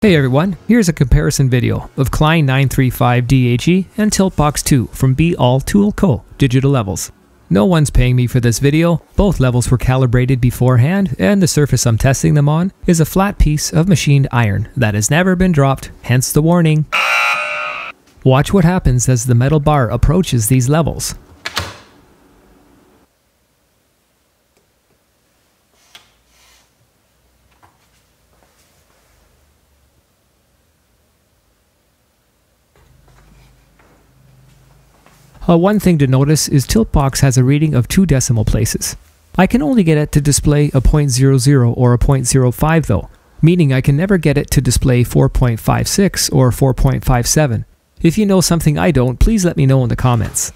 Hey everyone, here's a comparison video of Klein 935 DHE and Tiltbox 2 from Be All Tool Co. Digital Levels. No one's paying me for this video, both levels were calibrated beforehand, and the surface I'm testing them on is a flat piece of machined iron that has never been dropped, hence the warning. Watch what happens as the metal bar approaches these levels. One thing to notice is Tiltbox has a reading of 2 decimal places. I can only get it to display a 0.00 or a 0.05 though, meaning I can never get it to display 4.56 or 4.57. If you know something I don't, please let me know in the comments.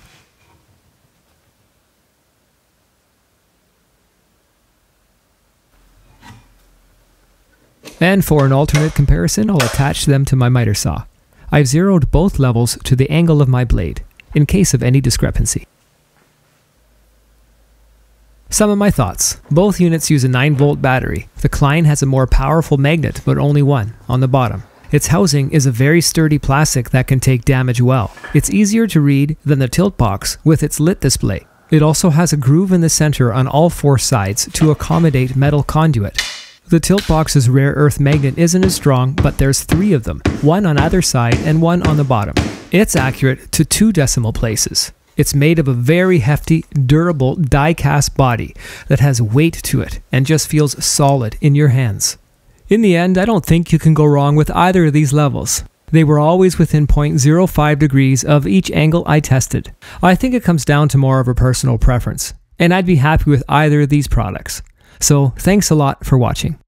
And for an alternate comparison, I'll attach them to my miter saw. I've zeroed both levels to the angle of my blade, in case of any discrepancy. Some of my thoughts. Both units use a 9-volt battery. The Klein has a more powerful magnet, but only one, on the bottom. Its housing is a very sturdy plastic that can take damage well. It's easier to read than the Tiltbox with its lit display. It also has a groove in the center on all 4 sides to accommodate metal conduit. The Tiltbox's rare earth magnet isn't as strong, but there's 3 of them, one on either side and one on the bottom. It's accurate to 2 decimal places. It's made of a very hefty, durable die-cast body that has weight to it and just feels solid in your hands. In the end, I don't think you can go wrong with either of these levels. They were always within 0.05 degrees of each angle I tested. I think it comes down to more of a personal preference, and I'd be happy with either of these products. So thanks a lot for watching.